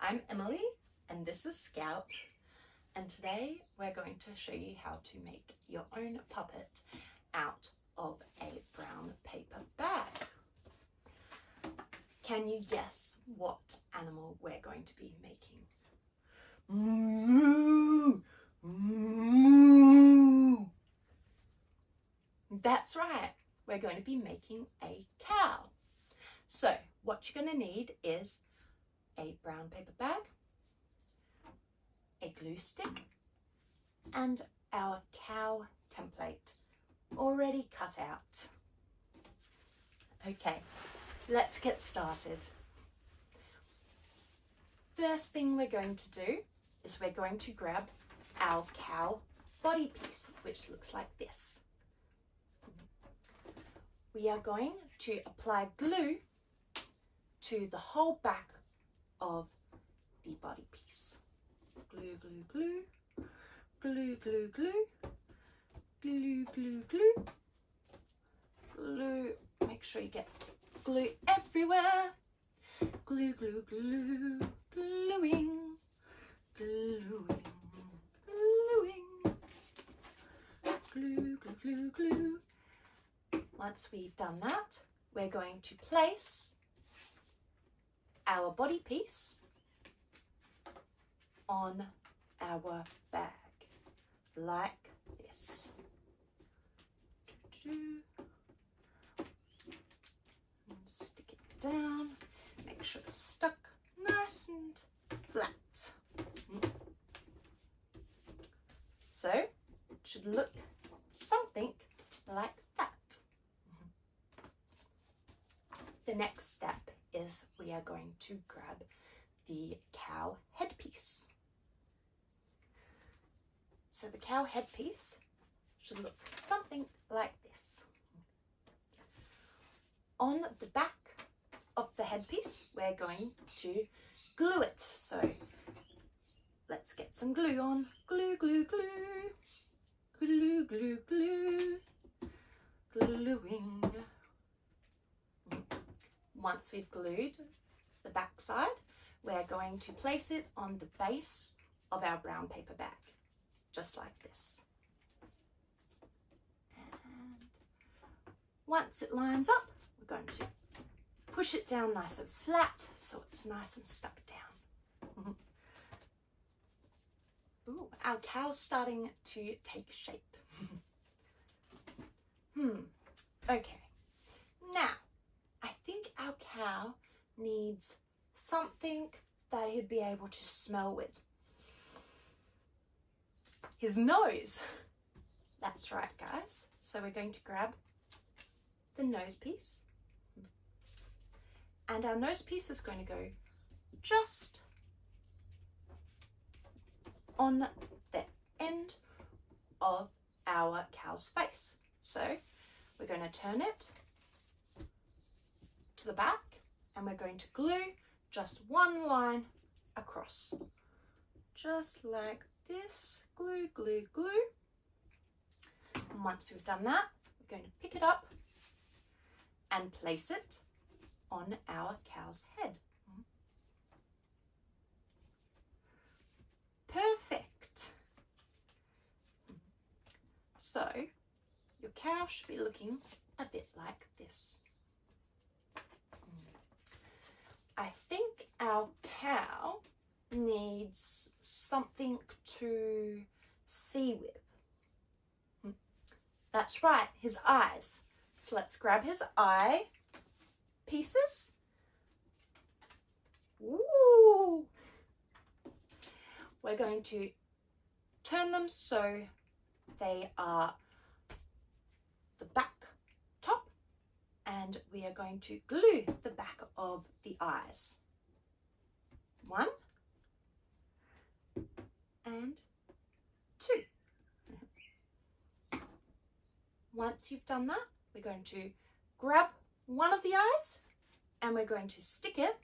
I'm Emily and this is Scout, and today we're going to show you how to make your own puppet out of a brown paper bag. Can you guess what animal we're going to be making? Moo! Moo! That's right, we're going to be making a cow. So what you're going to need is a brown paper bag, a glue stick, and our cow template already cut out. Okay, let's get started. First thing we're going to do is we're going to grab our cow body piece, which looks like this. We are going to apply glue to the whole back of the body piece. Glue, glue, glue, glue, glue, glue, glue, glue, glue, glue. Make sure you get glue everywhere. Glue, glue, glue, gluing, gluing, gluing, glue, glue, glue, glue. Once we've done that, we're going to place our body piece on our bag like this. And stick it down, make sure it's stuck nice and flat. So it should look something like that. The next step is we are going to grab the cow headpiece. So the cow headpiece should look something like this. On the back of the headpiece, we're going to glue it. So let's get some glue on. Glue, glue, glue. Glue, glue, glue. Gluing. Once we've glued the back side, we're going to place it on the base of our brown paper bag, just like this. And once it lines up, we're going to push it down nice and flat so it's nice and stuck down. Ooh, our cow's starting to take shape. Okay, now I think our cow needs something that he'd be able to smell with. His nose. That's right, guys. So we're going to grab the nose piece. And our nose piece is going to go just on the end of our cow's face. So we're going to turn it to the back and we're going to glue just one line across, just like this. Glue, glue, glue. And once we've done that, we're going to pick it up and place it on our cow's head. Perfect. So your cow should be looking a bit like this. I think our cow needs something to see with. That's right, his eyes. So let's grab his eye pieces. Ooh. We're going to turn them so they are the back top, and we are going to glue the back of the eyes. 1 and 2. Once you've done that, we're going to grab one of the eyes and we're going to stick it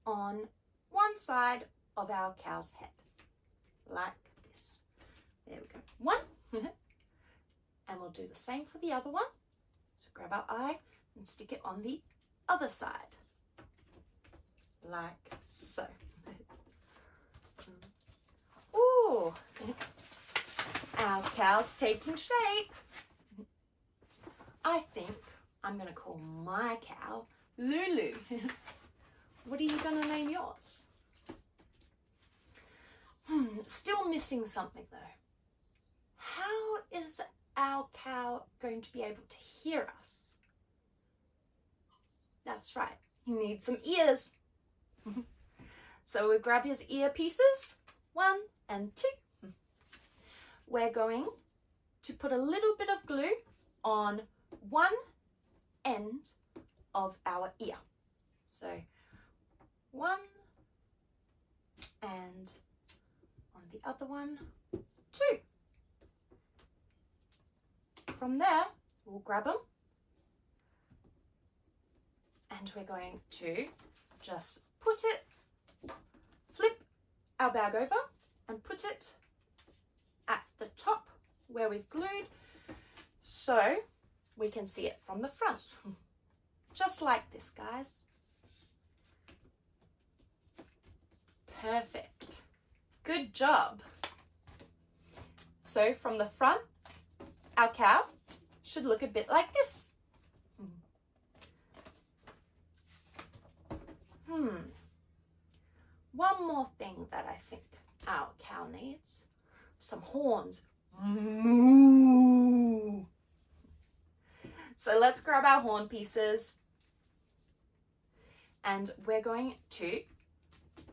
on one side of our cow's head, like this. There we go. 1. And we'll do the same for the other one. So grab our eye and stick it on the other side, like so. Oh, our cow's taking shape. I think I'm going to call my cow Lulu. What are you going to name yours? Still missing something though. How is our cow going to be able to hear us? That's right, he needs some ears. So we'll grab his ear pieces, 1 and 2. We're going to put a little bit of glue on one end of our ear. So 1 and on the other one 2. From there, we'll grab them and we're going to just put it, flip our bag over and put it at the top where we've glued so we can see it from the front. Just like this, guys. Perfect. Good job. So from the front, our cow should look a bit like this. One more thing that I think our cow needs. Some horns. Moo. So let's grab our horn pieces and we're going to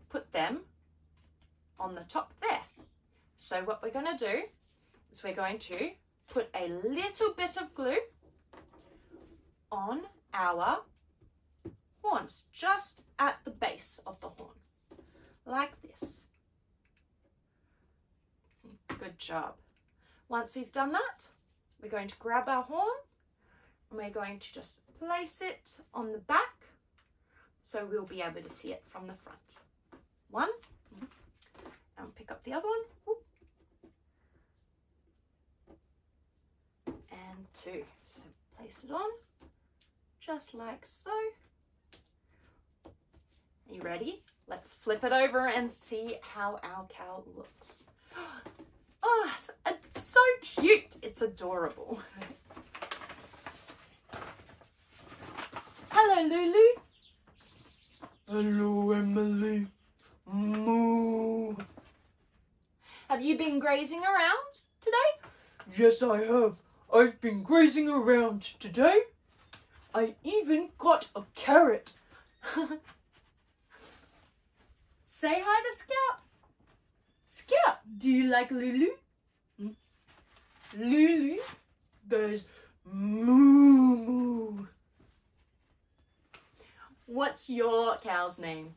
put them on the top there. So what we're going to do is we're going to put a little bit of glue on our horns, just at the base of the horn, like this. Good job. Once we've done that, we're going to grab our horn and we're going to just place it on the back so we'll be able to see it from the front. 1, and pick up the other one. And 2. So place it on just like so. Are you ready? Let's flip it over and see how our cow looks. Oh, it's so cute. It's adorable. Hello, Lulu. Hello, Emily. Moo. Have you been grazing around today? Yes, I have. I've been grazing around today. I even got a carrot. Say hi to Scout. Scout, do you like Lulu? Lulu goes moo moo. What's your cow's name?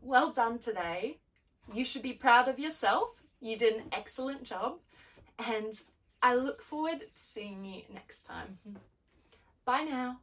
Well done today. You should be proud of yourself. You did an excellent job. And I look forward to seeing you next time. Bye now.